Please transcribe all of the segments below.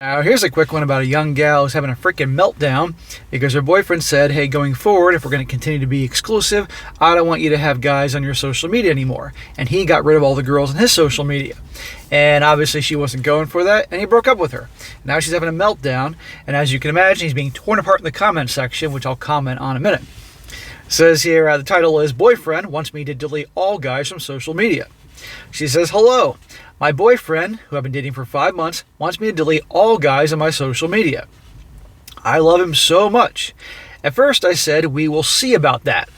Now, here's a quick one about a young gal who's having a freaking meltdown because her boyfriend said, hey, going forward, if we're going to continue to be exclusive, I don't want you to have guys on your social media anymore. And he got rid of all the girls on his social media. And obviously she wasn't going for that, and he broke up with her. Now she's having a meltdown, and as you can imagine, he's being torn apart in the comment section, which I'll comment on in a minute. It says here, the title is, Boyfriend Wants Me to Delete All Guys from Social Media. She says, hello. My boyfriend, who I've been dating for 5 months, wants me to delete all guys on my social media. I love him so much. At first I said, we will see about that,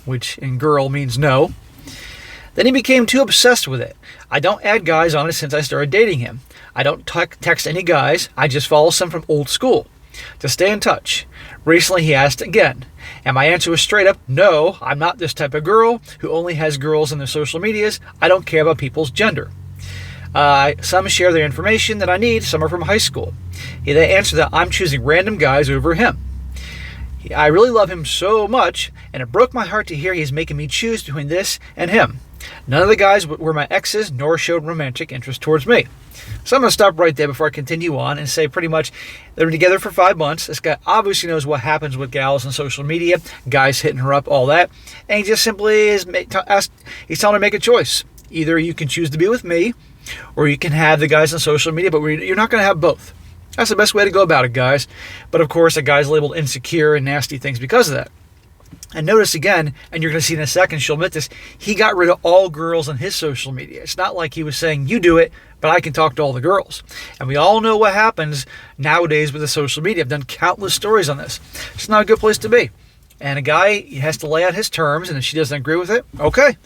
which in girl means no. Then he became too obsessed with it. I don't add guys on it since I started dating him. I don't text any guys. I just follow some from old school to stay in touch. Recently he asked again, and my answer was straight up, no, I'm not this type of girl who only has girls in their social medias. I don't care about people's gender. Some share their information that I need, some are from high school. He then answered that I'm choosing random guys over him. I really love him so much, and it broke my heart to hear he's making me choose between this and him. None of the guys were my exes, nor showed romantic interest towards me. So I'm going to stop right there before I continue on and say pretty much they've been together for 5 months. This guy obviously knows what happens with gals on social media, guys hitting her up, all that. And he just simply he's telling her to make a choice. Either you can choose to be with me, or you can have the guys on social media, but you're not going to have both. That's the best way to go about it, guys. But of course, a guy's labeled insecure and nasty things because of that. And notice again, and you're going to see in a second, she'll admit this, he got rid of all girls on his social media. It's not like he was saying, you do it, but I can talk to all the girls. And we all know what happens nowadays with the social media. I've done countless stories on this. It's not a good place to be. And a guy has to lay out his terms, and if she doesn't agree with it, okay,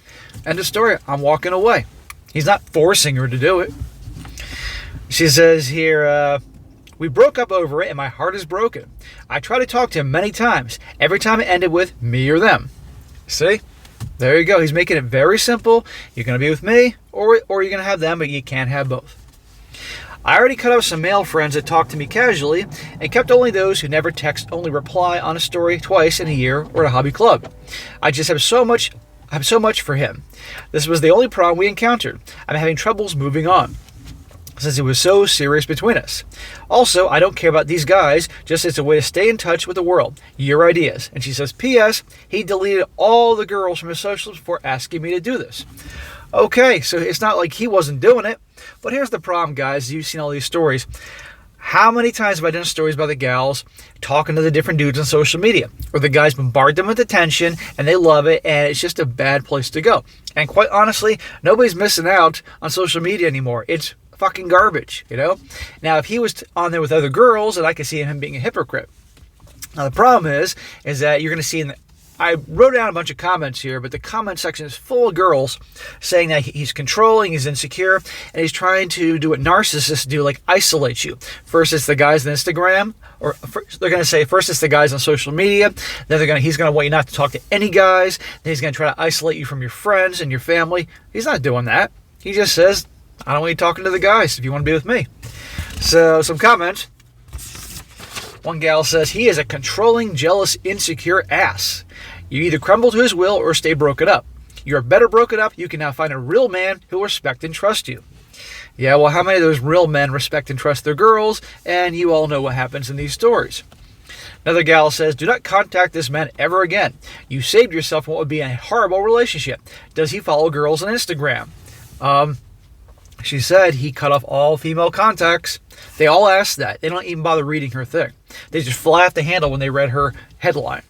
end of story. I'm walking away. He's not forcing her to do it. She says here, we broke up over it and my heart is broken. I tried to talk to him many times. Every time it ended with me or them. See? There you go. He's making it very simple. You're going to be with me or you're going to have them, but you can't have both. I already cut off some male friends that talked to me casually and kept only those who never text, only reply on a story twice in a year or a hobby club. I just have so much for him. This was the only problem we encountered. I'm having troubles moving on, since it was so serious between us. Also, I don't care about these guys, just it's a way to stay in touch with the world. Your ideas. And she says, P.S. He deleted all the girls from his socials before asking me to do this. Okay, so it's not like he wasn't doing it. But here's the problem, guys. You've seen all these stories. How many times have I done stories about the gals talking to the different dudes on social media? Or the guys bombard them with attention and they love it and it's just a bad place to go. And quite honestly, nobody's missing out on social media anymore. It's fucking garbage, you know? Now, if he was on there with other girls, then I could see him being a hypocrite. Now, the problem is that you're going to see I wrote down a bunch of comments here, but the comment section is full of girls saying that he's controlling, he's insecure, and he's trying to do what narcissists do, like isolate you. First it's the guys on Instagram, or they're going to say first it's the guys on social media, then he's going to want you not to talk to any guys, then he's going to try to isolate you from your friends and your family. He's not doing that. He just says, I don't want you talking to the guys if you want to be with me. So, some comments. One gal says, he is a controlling, jealous, insecure ass. You either crumble to his will or stay broken up. You're better broken up. You can now find a real man who will respect and trust you. Yeah, well, how many of those real men respect and trust their girls? And you all know what happens in these stories. Another gal says, do not contact this man ever again. You saved yourself from what would be a horrible relationship. Does he follow girls on Instagram? She said he cut off all female contacts. They all asked that. They don't even bother reading her thing. They just fly off the handle when they read her headline.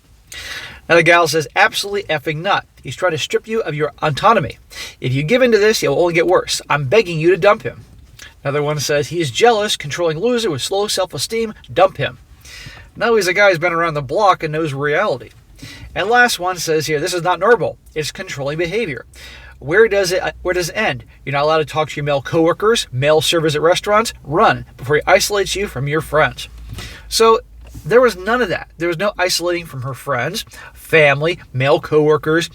Another gal says, absolutely effing not. He's trying to strip you of your autonomy. If you give in to this, it'll only get worse. I'm begging you to dump him. Another one says, he is jealous, controlling loser with slow self-esteem. Dump him. Now he's a guy who's been around the block and knows reality. And last one says here, this is not normal. It's controlling behavior. Where does it end? You're not allowed to talk to your male coworkers, male servers at restaurants. Run before he isolates you from your friends. So there was none of that. There was no isolating from her friends, family, male coworkers,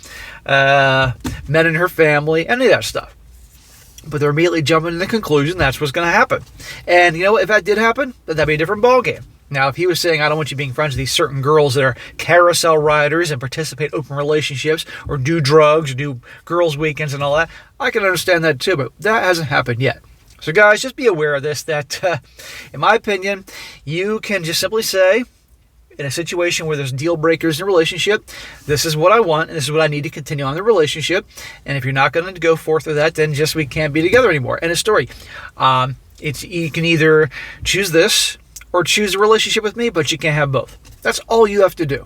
men in her family, any of that stuff. But they're immediately jumping to the conclusion that's what's going to happen. And you know what? If that did happen, then that'd be a different ballgame. Now, if he was saying, I don't want you being friends with these certain girls that are carousel riders and participate in open relationships or do drugs or do girls' weekends and all that, I can understand that too, but that hasn't happened yet. So guys, just be aware of this, that in my opinion, you can just simply say, in a situation where there's deal breakers in a relationship, this is what I want and this is what I need to continue on the relationship. And if you're not going to go forth with that, then just we can't be together anymore. End of story. You can either choose this or choose a relationship with me, but you can't have both. That's all you have to do.